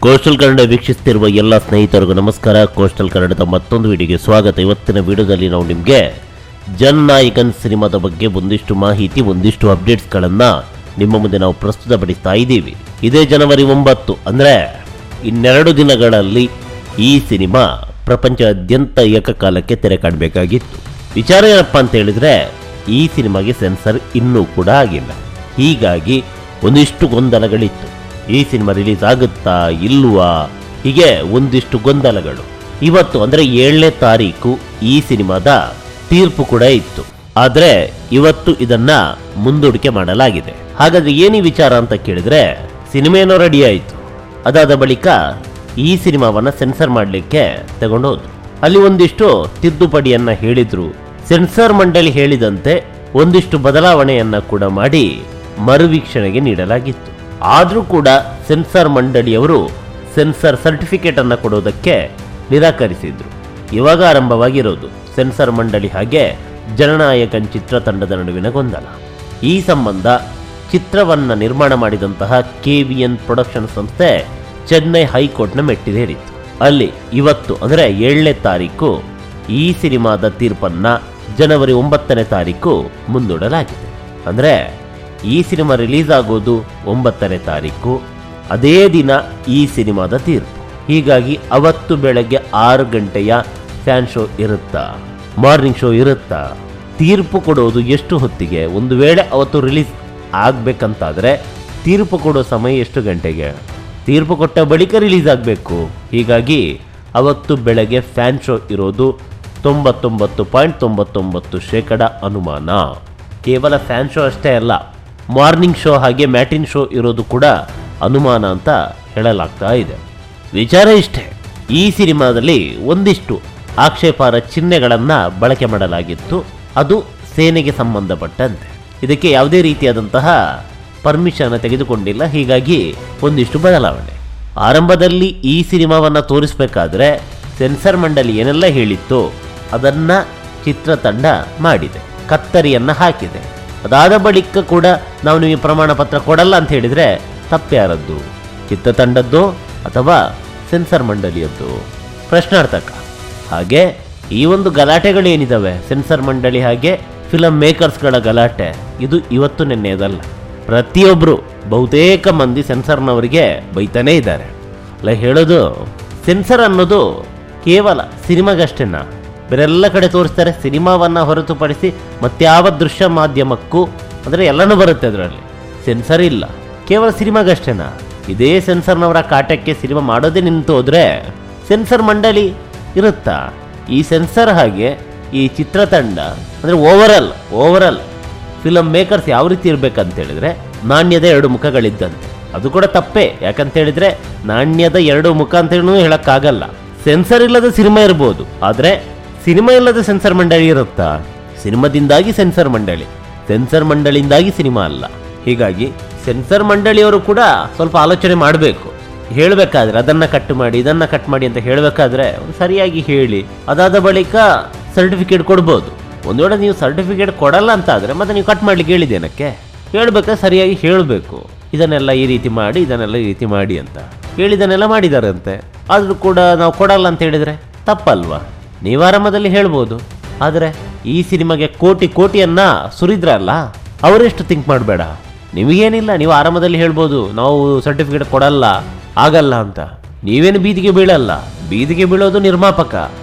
Coastal Kannada ವೀಕ್ಷಿಸುತ್ತಿರುವ ಎಲ್ಲ ಸ್ನೇಹಿತರಿಗೂ ನಮಸ್ಕಾರ. ಕೋಸ್ಟಲ್ ಕನ್ನಡದ ಮತ್ತೊಂದು ವಿಡಿಯೋಗೆ ಸ್ವಾಗತ. ಇವತ್ತಿನ ವಿಡಿಯೋದಲ್ಲಿ ನಾವು ನಿಮಗೆ ಜನನಾಯಕನ್ ಸಿನಿಮಾದ ಬಗ್ಗೆ ಒಂದಿಷ್ಟು ಮಾಹಿತಿ, ಒಂದಿಷ್ಟು ಅಪ್ಡೇಟ್ಸ್ಗಳನ್ನು ನಿಮ್ಮ ಮುಂದೆ ನಾವು ಪ್ರಸ್ತುತಪಡಿಸ್ತಾ ಇದ್ದೀವಿ. ಇದೇ ಜನವರಿ 9 ಅಂದರೆ ಇನ್ನೆರಡು ದಿನಗಳಲ್ಲಿ ಈ ಸಿನಿಮಾ ಪ್ರಪಂಚಾದ್ಯಂತ ಏಕಕಾಲಕ್ಕೆ ತೆರೆ ಕಾಣಬೇಕಾಗಿತ್ತು. ವಿಚಾರ ಏನಪ್ಪ ಅಂತ ಹೇಳಿದ್ರೆ, ಈ ಸಿನಿಮಾಗೆ ಸೆನ್ಸರ್ ಇನ್ನೂ ಕೂಡ ಆಗಿಲ್ಲ. ಹೀಗಾಗಿ ಒಂದಿಷ್ಟು ಗೊಂದಲಗಳಿತ್ತು. ಈ ಸಿನಿಮಾ ರಿಲೀಸ್ ಆಗುತ್ತಾ ಇಲ್ವಾ, ಹೀಗೆ ಒಂದಿಷ್ಟು ಗೊಂದಲಗಳು. ಇವತ್ತು ಅಂದರೆ 7ನೇ ತಾರೀಕು ಈ ಸಿನಿಮಾದ ತೀರ್ಪು ಕೂಡ ಇತ್ತು. ಆದರೆ ಇವತ್ತು ಇದನ್ನ ಮುಂದೂಡಿಕೆ ಮಾಡಲಾಗಿದೆ. ಹಾಗಾದ್ರೆ ಏನಿ ವಿಚಾರ ಅಂತ ಕೇಳಿದ್ರೆ, ಸಿನಿಮಾ ಏನೋ ರೆಡಿ ಆಯಿತು. ಅದಾದ ಬಳಿಕ ಈ ಸಿನಿಮಾವನ್ನ ಸೆನ್ಸರ್ ಮಾಡಲಿಕ್ಕೆ ತಗೊಂಡೋದ್ರು. ಅಲ್ಲಿ ಒಂದಿಷ್ಟು ತಿದ್ದುಪಡಿಯನ್ನ ಹೇಳಿದ್ರು. ಸೆನ್ಸರ್ ಮಂಡಳಿ ಹೇಳಿದಂತೆ ಒಂದಿಷ್ಟು ಬದಲಾವಣೆಯನ್ನ ಕೂಡ ಮಾಡಿ ಮರುವೀಕ್ಷಣೆಗೆ ನೀಡಲಾಗಿತ್ತು. ಆದರೂ ಕೂಡ ಸೆನ್ಸಾರ್ ಮಂಡಳಿಯವರು ಸೆನ್ಸರ್ ಸರ್ಟಿಫಿಕೇಟ್ ಅನ್ನು ಕೊಡೋದಕ್ಕೆ ನಿರಾಕರಿಸಿದ್ರು. ಇವಾಗ ಆರಂಭವಾಗಿರೋದು ಸೆನ್ಸಾರ್ ಮಂಡಳಿ ಹಾಗೆ ಜನನಾಯಕನ್ ಚಿತ್ರತಂಡದ ನಡುವಿನ ಗೊಂದಲ. ಈ ಸಂಬಂಧ ಚಿತ್ರವನ್ನ ನಿರ್ಮಾಣ ಮಾಡಿದಂತಹ KVN ಪ್ರೊಡಕ್ಷನ್ ಸಂಸ್ಥೆ ಚೆನ್ನೈ ಹೈಕೋರ್ಟ್ನ ಮೆಟ್ಟಿಲೇರಿತ್ತು. ಅಲ್ಲಿ ಇವತ್ತು ಅಂದರೆ 7ನೇ ತಾರೀಕು ಈ ಸಿನಿಮಾದ ತೀರ್ಪನ್ನ ಜನವರಿ 9ನೇ ತಾರೀಕು ಮುಂದೂಡಲಾಗಿದೆ. ಅಂದರೆ ಈ ಸಿನಿಮಾ ರಿಲೀಸ್ ಆಗೋದು 9ನೇ ತಾರೀಕು, ಅದೇ ದಿನ ಈ ಸಿನಿಮಾದ ತೀರ್ಪು. ಹೀಗಾಗಿ ಅವತ್ತು ಬೆಳಗ್ಗೆ 6 ಗಂಟೆಯ ಫ್ಯಾನ್ ಶೋ ಇರುತ್ತಾ, ಮಾರ್ನಿಂಗ್ ಶೋ ಇರುತ್ತಾ, ತೀರ್ಪು ಕೊಡೋದು ಎಷ್ಟು ಹೊತ್ತಿಗೆ, ಒಂದು ವೇಳೆ ಅವತ್ತು ರಿಲೀಸ್ ಆಗಬೇಕಂತಾದರೆ ತೀರ್ಪು ಕೊಡೋ ಸಮಯ ಎಷ್ಟು ಗಂಟೆಗೆ, ತೀರ್ಪು ಕೊಟ್ಟ ಬಳಿಕ ರಿಲೀಸ್ ಆಗಬೇಕು. ಹೀಗಾಗಿ ಅವತ್ತು ಬೆಳಗ್ಗೆ ಫ್ಯಾನ್ ಶೋ ಇರೋದು 99.99% ಅನುಮಾನ. ಕೇವಲ ಫ್ಯಾನ್ ಶೋ ಅಷ್ಟೇ ಅಲ್ಲ, ಮಾರ್ನಿಂಗ್ ಶೋ ಹಾಗೆ ಮ್ಯಾಟಿನ್ ಶೋ ಇರೋದು ಕೂಡ ಅನುಮಾನ ಅಂತ ಹೇಳಲಾಗ್ತಾ ಇದೆ. ವಿಚಾರ ಇಷ್ಟೇ, ಈ ಸಿನಿಮಾದಲ್ಲಿ ಒಂದಿಷ್ಟು ಆಕ್ಷೇಪಾರ್ಹ ಚಿಹ್ನೆಗಳನ್ನು ಬಳಕೆ ಮಾಡಲಾಗಿತ್ತು. ಅದು ಸೇನೆಗೆ ಸಂಬಂಧಪಟ್ಟಂತೆ. ಇದಕ್ಕೆ ಯಾವುದೇ ರೀತಿಯಾದಂತಹ ಪರ್ಮಿಷನ್ ತೆಗೆದುಕೊಂಡಿಲ್ಲ. ಹೀಗಾಗಿ ಒಂದಿಷ್ಟು ಬದಲಾವಣೆ. ಆರಂಭದಲ್ಲಿ ಈ ಸಿನಿಮಾವನ್ನು ತೋರಿಸಬೇಕಾದ್ರೆ ಸೆನ್ಸರ್ ಮಂಡಳಿ ಏನೆಲ್ಲ ಹೇಳಿತ್ತು ಅದನ್ನು ಚಿತ್ರತಂಡ ಮಾಡಿದೆ, ಕತ್ತರಿಯನ್ನು ಹಾಕಿದೆ. ಅದಾದ ಬಳಿಕ ಕೂಡ ನಾವು ನಿಮಗೆ ಪ್ರಮಾಣ ಪತ್ರ ಕೊಡಲ್ಲ ಅಂತ ಹೇಳಿದರೆ ತಪ್ಪ್ಯಾರದ್ದು, ಚಿತ್ರತಂಡದ್ದು ಅಥವಾ ಸೆನ್ಸರ್ ಮಂಡಳಿಯದ್ದು? ಪ್ರಶ್ನಾರ್ಥಕ. ಹಾಗೆ ಈ ಒಂದು ಗಲಾಟೆಗಳೇನಿದ್ದಾವೆ, ಸೆನ್ಸರ್ ಮಂಡಳಿ ಹಾಗೆ ಫಿಲಮ್ ಮೇಕರ್ಸ್ಗಳ ಗಲಾಟೆ, ಇದು ಇವತ್ತು ನೆನ್ನೆಯದಲ್ಲ. ಪ್ರತಿಯೊಬ್ಬರು, ಬಹುತೇಕ ಮಂದಿ ಸೆನ್ಸರ್ನವರಿಗೆ ಬೈತಾನೇ ಇದ್ದಾರೆ. ಅಲ್ಲ, ಹೇಳೋದು ಸೆನ್ಸರ್ ಅನ್ನೋದು ಕೇವಲ ಸಿನಿಮಾಗಷ್ಟೇನಾ? ಬೇರೆಲ್ಲ ಕಡೆ ತೋರಿಸ್ತಾರೆ. ಸಿನಿಮಾವನ್ನು ಹೊರತುಪಡಿಸಿ ಮತ್ಯಾವ ದೃಶ್ಯ ಮಾಧ್ಯಮಕ್ಕೂ ಅಂದರೆ ಎಲ್ಲನೂ ಬರುತ್ತೆ ಅದರಲ್ಲಿ. ಸೆನ್ಸರ್ ಇಲ್ಲ, ಕೇವಲ ಸಿನಿಮಾಗಷ್ಟೇನಾ? ಇದೇ ಸೆನ್ಸರ್ನವರ ಕಾಟಕ್ಕೆ ಸಿನಿಮಾ ಮಾಡೋದೇ ನಿಂತು ಹೋದರೆ ಸೆನ್ಸರ್ ಮಂಡಳಿ ಇರುತ್ತಾ? ಈ ಸೆನ್ಸರ್ ಹಾಗೆ ಈ ಚಿತ್ರತಂಡ ಅಂದರೆ ಓವರಾಲ್ ಫಿಲಮ್ ಮೇಕರ್ಸ್ ಯಾವ ರೀತಿ ಇರಬೇಕಂತ ಹೇಳಿದ್ರೆ, ನಾಣ್ಯದ 2 ಮುಖಗಳಿದ್ದಂತೆ. ಅದು ಕೂಡ ತಪ್ಪೇ. ಯಾಕಂತ ಹೇಳಿದ್ರೆ ನಾಣ್ಯದ 2 ಮುಖ ಅಂತ ಹೇಳಕ್ಕಾಗಲ್ಲ. ಸೆನ್ಸರ್ ಇಲ್ಲದ ಸಿನಿಮಾ ಇರ್ಬೋದು, ಆದರೆ ಸಿನಿಮಾ ಇಲ್ಲದ ಸೆನ್ಸರ್ ಮಂಡಳಿ ಇರುತ್ತಾ? ಸಿನಿಮಾದಿಂದಾಗಿ ಸೆನ್ಸರ್ ಮಂಡಳಿ, ಸೆನ್ಸರ್ ಮಂಡಳಿಯಿಂದಾಗಿ ಸಿನಿಮಾ ಅಲ್ಲ. ಹೀಗಾಗಿ ಸೆನ್ಸರ್ ಮಂಡಳಿಯವರು ಕೂಡ ಸ್ವಲ್ಪ ಆಲೋಚನೆ ಮಾಡಬೇಕು. ಹೇಳಬೇಕಾದ್ರೆ ಅದನ್ನು ಕಟ್ ಮಾಡಿ ಇದನ್ನು ಕಟ್ ಮಾಡಿ ಅಂತ ಹೇಳಬೇಕಾದ್ರೆ ಸರಿಯಾಗಿ ಹೇಳಿ, ಅದಾದ ಬಳಿಕ ಸರ್ಟಿಫಿಕೇಟ್ ಕೊಡ್ಬೋದು. ಒಂದು ವೇಳೆ ನೀವು ಸರ್ಟಿಫಿಕೇಟ್ ಕೊಡಲ್ಲ ಅಂತ ಆದರೆ ಮತ್ತೆ ನೀವು ಕಟ್ ಮಾಡ್ಲಿಕ್ಕೆ ಹೇಳಿದ್ದೇನಕ್ಕೆ? ಹೇಳಬೇಕಾದ್ರೆ ಸರಿಯಾಗಿ ಹೇಳಬೇಕು. ಇದನ್ನೆಲ್ಲ ಈ ರೀತಿ ಮಾಡಿ, ಇದನ್ನೆಲ್ಲ ಈ ರೀತಿ ಮಾಡಿ ಅಂತ ಹೇಳಿದನ್ನೆಲ್ಲ ಮಾಡಿದಾರಂತೆ. ಆದರೂ ಕೂಡ ನಾವು ಕೊಡಲ್ಲ ಅಂತ ಹೇಳಿದರೆ ತಪ್ಪಲ್ವಾ? ನೀವು ಆರಂಭದಲ್ಲಿ ಹೇಳ್ಬೋದು. ಆದರೆ ಈ ಸಿನಿಮಾಗೆ ಕೋಟಿಯನ್ನ ಸುರಿದ್ರಲ್ಲ, ಅವರೆಷ್ಟು ಥಿಂಕ್ ಮಾಡಬೇಡ. ನಿಮಗೇನಿಲ್ಲ, ನೀವು ಆರಂಭದಲ್ಲಿ ಹೇಳ್ಬೋದು ನಾವು ಸರ್ಟಿಫಿಕೇಟ್ ಕೊಡಲ್ಲ, ಆಗಲ್ಲ ಅಂತ. ನೀವೇನು ಬೀದಿಗೆ ಬೀಳಲ್ಲ. ಬೀದಿಗೆ ಬೀಳೋದು ನಿರ್ಮಾಪಕ.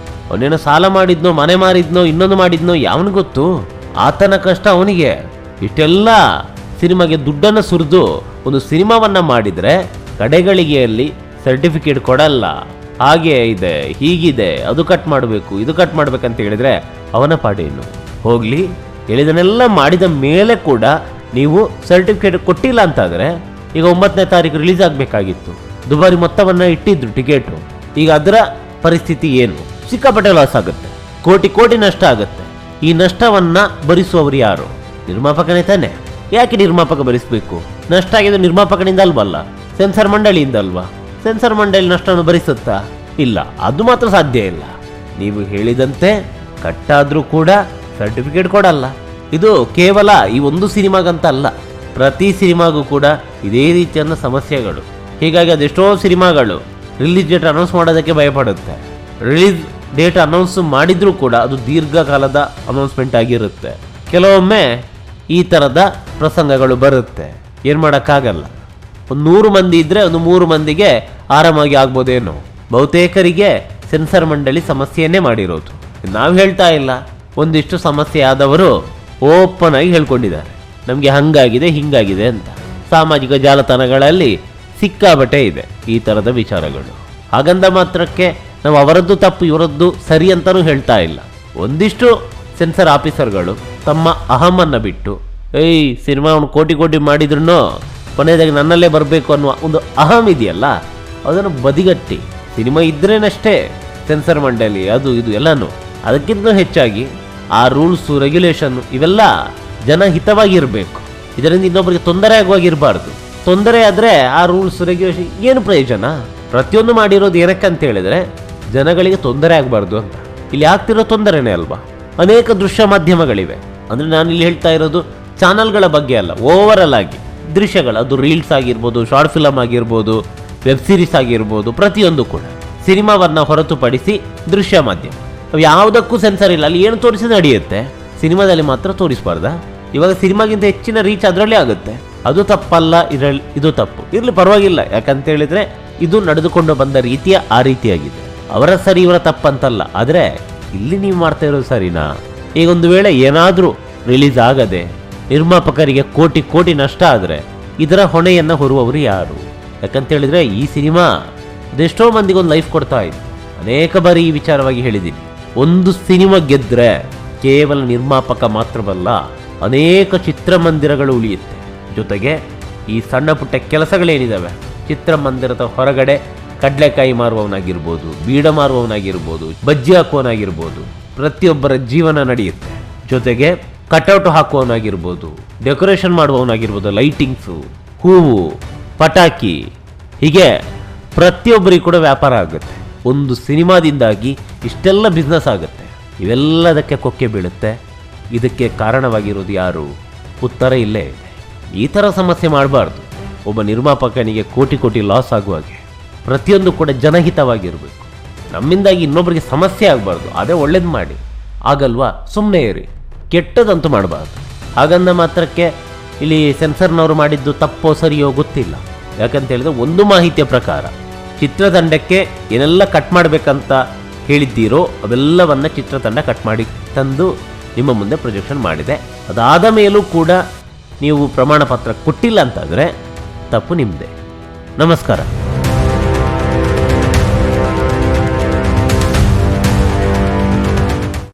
ಅವನೇನೋ ಸಾಲ ಮಾಡಿದ್ನೋ, ಮನೆ ಮಾರಿದ್ನೋ, ಇನ್ನೊಂದು ಮಾಡಿದ್ನೋ, ಯಾವನು ಗೊತ್ತು? ಆತನ ಕಷ್ಟ ಅವನಿಗೆ. ಇಷ್ಟೆಲ್ಲ ಸಿನಿಮಾಗೆ ದುಡ್ಡನ್ನು ಸುರಿದು ಒಂದು ಸಿನಿಮಾವನ್ನ ಮಾಡಿದರೆ ಕಡೆಗಳಿಗೆಯಲ್ಲಿ ಸರ್ಟಿಫಿಕೇಟ್ ಕೊಡಲ್ಲ, ಹಾಗೆ ಇದೆ, ಹೀಗಿದೆ, ಅದು ಕಟ್ ಮಾಡಬೇಕು, ಇದು ಕಟ್ ಮಾಡ್ಬೇಕಂತ ಹೇಳಿದ್ರೆ ಅವನ ಪಾಡೇನು? ಹೋಗ್ಲಿ, ಹೇಳಿದನ್ನೆಲ್ಲ ಮಾಡಿದ ಮೇಲೆ ಕೂಡ ನೀವು ಸರ್ಟಿಫಿಕೇಟ್ ಕೊಟ್ಟಿಲ್ಲ ಅಂತಾದರೆ, ಈಗ 9ನೇ ತಾರೀಕು ರಿಲೀಸ್ ಆಗಬೇಕಾಗಿತ್ತು, ದುಬಾರಿ ಮೊತ್ತವನ್ನು ಇಟ್ಟಿದ್ರು ಟಿಕೆಟು. ಈಗ ಅದರ ಪರಿಸ್ಥಿತಿ ಏನು? ಸಿಕ್ಕಾಪಟ್ಟೆ ಲಾಸ್ ಆಗುತ್ತೆ, ಕೋಟಿ ನಷ್ಟ ಆಗುತ್ತೆ. ಈ ನಷ್ಟವನ್ನ ಭರಿಸುವವರು ಯಾರು? ನಿರ್ಮಾಪಕನೇ ತಾನೆ. ಯಾಕೆ ನಿರ್ಮಾಪಕ ಭರಿಸಬೇಕು? ನಷ್ಟ ಆಗಿದ್ದು ನಿರ್ಮಾಪಕನಿಂದ ಅಲ್ವಲ್ಲ, ಸೆನ್ಸರ್ ಮಂಡಳಿಯಿಂದ ಅಲ್ವಾ? ಸೆನ್ಸರ್ ಮಂಡಳಿ ನಷ್ಟವನ್ನು ಭರಿಸುತ್ತಾ? ಇಲ್ಲ, ಅದು ಮಾತ್ರ ಸಾಧ್ಯ ಇಲ್ಲ. ನೀವು ಹೇಳಿದಂತೆ ಕಟ್ಟಾದ್ರೂ ಕೂಡ ಸರ್ಟಿಫಿಕೇಟ್ ಕೊಡಲ್ಲ. ಇದು ಕೇವಲ ಈ ಒಂದು ಸಿನಿಮಾಗಂತ ಅಲ್ಲ, ಪ್ರತಿ ಸಿನಿಮಾಗೂ ಕೂಡ ಇದೇ ರೀತಿಯ ಸಮಸ್ಯೆಗಳು. ಹೀಗಾಗಿ ಅದೆಷ್ಟೋ ಸಿನಿಮಾಗಳು ರಿಲೀಸ್ ಡೇಟ್ ಅನೌನ್ಸ್ ಮಾಡೋದಕ್ಕೆ ಭಯಪಡುತ್ತೆ. ರಿಲೀಸ್ ಡೇಟ್ ಅನೌನ್ಸ್ ಮಾಡಿದ್ರೂ ಕೂಡ ಅದು ದೀರ್ಘಕಾಲದ ಅನೌನ್ಸ್ಮೆಂಟ್ ಆಗಿರುತ್ತೆ. ಕೆಲವೊಮ್ಮೆ ಈ ಥರದ ಪ್ರಸಂಗಗಳು ಬರುತ್ತೆ, ಏನು ಮಾಡೋಕ್ಕಾಗಲ್ಲ. ಒಂದು 100 ಮಂದಿ ಇದ್ದರೆ ಒಂದು 3 ಮಂದಿಗೆ ಆರಾಮಾಗಿ ಆಗ್ಬೋದೇನೋ. ಬಹುತೇಕರಿಗೆ ಸೆನ್ಸರ್ ಮಂಡಳಿ ಸಮಸ್ಯೆಯನ್ನೇ ಮಾಡಿರೋದು. ನಾವು ಹೇಳ್ತಾ ಇಲ್ಲ, ಒಂದಿಷ್ಟು ಸಮಸ್ಯೆ ಆದವರು ಓಪನ್ ಆಗಿ ಹೇಳ್ಕೊಂಡಿದ್ದಾರೆ, ನಮಗೆ ಹಂಗಾಗಿದೆ ಹಿಂಗಾಗಿದೆ ಅಂತ. ಸಾಮಾಜಿಕ ಜಾಲತಾಣಗಳಲ್ಲಿ ಸಿಕ್ಕಾಬಟ್ಟೆ ಇದೆ ಈ ಥರದ ವಿಚಾರಗಳು. ಹಾಗಂದ ಮಾತ್ರಕ್ಕೆ ನಾವು ಅವರದ್ದು ತಪ್ಪು ಇವರದ್ದು ಸರಿ ಅಂತಲೂ ಹೇಳ್ತಾ ಇಲ್ಲ. ಒಂದಿಷ್ಟು ಸೆನ್ಸರ್ ಆಫೀಸರ್ಗಳು ತಮ್ಮ ಅಹಮನ್ನು ಬಿಟ್ಟು ಸಿನಿಮಾವನ್ನು ಕೋಟಿ ಮಾಡಿದ್ರು ಕೊನೆಯದಾಗಿ ನನ್ನಲ್ಲೇ ಬರಬೇಕು ಅನ್ನುವ ಒಂದು ಅಹಂ ಇದೆಯಲ್ಲ, ಅದನ್ನು ಬದಿಗಟ್ಟಿ ಸಿನಿಮಾ ಇದ್ರೇನಷ್ಟೇ ಸೆನ್ಸರ್ ಮಂಡಳಿ ಅದು ಇದು ಎಲ್ಲನೂ. ಅದಕ್ಕಿಂತ ಹೆಚ್ಚಾಗಿ ಆ ರೂಲ್ಸು ರೆಗ್ಯುಲೇಷನ್ನು ಇವೆಲ್ಲ ಜನಹಿತವಾಗಿರಬೇಕು. ಇದರಿಂದ ಇನ್ನೊಬ್ಬರಿಗೆ ತೊಂದರೆ ಆಗುವಾಗಿರಬಾರ್ದು. ತೊಂದರೆ ಆದರೆ ಆ ರೂಲ್ಸ್ ರೆಗ್ಯುಲೇಷನ್ ಏನು ಪ್ರಯೋಜನ? ಪ್ರತಿಯೊಂದು ಮಾಡಿರೋದು ಏನಕ್ಕೆ ಅಂತ ಹೇಳಿದರೆ ಜನಗಳಿಗೆ ತೊಂದರೆ ಆಗಬಾರ್ದು ಅಂತ. ಇಲ್ಲಿ ಆಗ್ತಿರೋ ತೊಂದರೆನೇ ಅಲ್ವಾ. ಅನೇಕ ದೃಶ್ಯ ಮಾಧ್ಯಮಗಳಿವೆ. ಅಂದರೆ ನಾನು ಇಲ್ಲಿ ಹೇಳ್ತಾ ಇರೋದು ಚಾನಲ್ಗಳ ಬಗ್ಗೆ ಅಲ್ಲ, ಓವರಲ್ ಆಗಿ ದೃಶ್ಯಗಳು, ಅದು ರೀಲ್ಸ್ ಆಗಿರ್ಬೋದು, ಶಾರ್ಟ್ ಫಿಲಮ್ ಆಗಿರ್ಬೋದು, ವೆಬ್ ಸೀರೀಸ್ ಆಗಿರ್ಬೋದು, ಪ್ರತಿಯೊಂದು ಕೂಡ ಸಿನಿಮಾವನ್ನು ಹೊರತುಪಡಿಸಿ ದೃಶ್ಯ ಮಾಧ್ಯಮ ಅವು ಯಾವುದಕ್ಕೂ ಸೆನ್ಸರ್ ಇಲ್ಲ. ಅಲ್ಲಿ ಏನು ತೋರಿಸಿ ನಡೆಯುತ್ತೆ, ಸಿನಿಮಾದಲ್ಲಿ ಮಾತ್ರ ತೋರಿಸಬಾರ್ದ? ಇವಾಗ ಸಿನಿಮಾಗಿಂತ ಹೆಚ್ಚಿನ ರೀಚ್ ಅದರಲ್ಲೇ ಆಗುತ್ತೆ. ಅದು ತಪ್ಪಲ್ಲ, ಇದು ತಪ್ಪು ಇರಲಿ, ಪರವಾಗಿಲ್ಲ. ಯಾಕಂತ ಹೇಳಿದ್ರೆ ಇದು ನಡೆದುಕೊಂಡು ಬಂದ ರೀತಿಯ ಆ ರೀತಿಯಾಗಿದೆ. ಅವರ ಸರಿ ಇವರ ತಪ್ಪಂತಲ್ಲ. ಆದರೆ ಇಲ್ಲಿ ನೀವು ಮಾಡ್ತಾ ಇರೋದು ಸರಿನಾ? ಈಗ ಒಂದು ವೇಳೆ ಏನಾದರೂ ರಿಲೀಸ್ ಆಗದೆ ನಿರ್ಮಾಪಕರಿಗೆ ಕೋಟಿ ನಷ್ಟ ಆದರೆ ಇದರ ಹೊಣೆಯನ್ನು ಹೊರುವವರು ಯಾರು? ಯಾಕಂತ ಹೇಳಿದ್ರೆ ಈ ಸಿನಿಮಾ ಅದೆಷ್ಟೋ ಮಂದಿಗೆ ಒಂದು ಲೈಫ್ ಕೊಡ್ತಾ ಇತ್ತು. ಅನೇಕ ಬಾರಿ ಈ ವಿಚಾರವಾಗಿ ಹೇಳಿದ್ದೀನಿ. ಒಂದು ಸಿನಿಮಾ ಗೆದ್ದರೆ ಕೇವಲ ನಿರ್ಮಾಪಕ ಮಾತ್ರವಲ್ಲ, ಅನೇಕ ಚಿತ್ರಮಂದಿರಗಳು ಉಳಿಯುತ್ತೆ. ಜೊತೆಗೆ ಈ ಸಣ್ಣ ಪುಟ್ಟ ಕೆಲಸಗಳೇನಿದ್ದಾವೆ, ಚಿತ್ರಮಂದಿರದ ಹೊರಗಡೆ ಕಡಲೆಕಾಯಿ ಮಾರುವವನಾಗಿರ್ಬೋದು, ಬೀಡ ಮಾರುವವನಾಗಿರ್ಬೋದು, ಬಜ್ಜಿ ಹಾಕುವವನಾಗಿರ್ಬೋದು, ಪ್ರತಿಯೊಬ್ಬರ ಜೀವನ ನಡೆಯುತ್ತೆ. ಜೊತೆಗೆ ಕಟೌಟ್ ಹಾಕುವವನಾಗಿರ್ಬೋದು, ಡೆಕೋರೇಷನ್ ಮಾಡುವವನಾಗಿರ್ಬೋದು, ಲೈಟಿಂಗ್ಸು, ಹೂವು, ಪಟಾಕಿ, ಹೀಗೆ ಪ್ರತಿಯೊಬ್ಬರಿಗೂ ಕೂಡ ವ್ಯಾಪಾರ ಆಗುತ್ತೆ. ಒಂದು ಸಿನಿಮಾದಿಂದಾಗಿ ಇಷ್ಟೆಲ್ಲ ಬಿಸ್ನೆಸ್ ಆಗುತ್ತೆ. ಇವೆಲ್ಲದಕ್ಕೆ ಕೊಕ್ಕೆ ಬೀಳುತ್ತೆ. ಇದಕ್ಕೆ ಕಾರಣವಾಗಿರೋದು ಯಾರು? ಉತ್ತರ ಇಲ್ಲೇ ಇದೆ. ಈ ಥರ ಸಮಸ್ಯೆ ಮಾಡಬಾರ್ದು. ಒಬ್ಬ ನಿರ್ಮಾಪಕನಿಗೆ ಕೋಟಿ ಲಾಸ್ ಆಗುವಾಗೆ ಪ್ರತಿಯೊಂದು ಕೂಡ ಜನಹಿತವಾಗಿರಬೇಕು. ನಮ್ಮಿಂದಾಗಿ ಇನ್ನೊಬ್ಬರಿಗೆ ಸಮಸ್ಯೆ ಆಗಬಾರ್ದು. ಅದೇ ಒಳ್ಳೇದು ಮಾಡಿ, ಆಗಲ್ವಾ? ಸುಮ್ಮನೆ ಇರಿ, ಕೆಟ್ಟದಂತೂ ಮಾಡಬಾರ್ದು. ಹಾಗಂದ ಮಾತ್ರಕ್ಕೆ ಇಲ್ಲಿ ಸೆನ್ಸರ್ನವರು ಮಾಡಿದ್ದು ತಪ್ಪೋ ಸರಿಯೋ ಗೊತ್ತಿಲ್ಲ. ಯಾಕಂತ ಹೇಳಿದ್ರೆ ಒಂದು ಮಾಹಿತಿಯ ಪ್ರಕಾರ ಚಿತ್ರತಂಡಕ್ಕೆ ಏನೆಲ್ಲ ಕಟ್ ಮಾಡಬೇಕಂತ ಹೇಳಿದ್ದೀರೋ ಅವೆಲ್ಲವನ್ನು ಚಿತ್ರತಂಡ ಕಟ್ ಮಾಡಿ ತಂದು ನಿಮ್ಮ ಮುಂದೆ ಪ್ರೊಜೆಕ್ಷನ್ ಮಾಡಿದೆ. ಅದಾದ ಮೇಲೂ ಕೂಡ ನೀವು ಪ್ರಮಾಣ ಪತ್ರ ಕೊಟ್ಟಿಲ್ಲ ಅಂತಾದರೆ ತಪ್ಪು ನಿಮ್ಮದೇ. ನಮಸ್ಕಾರ.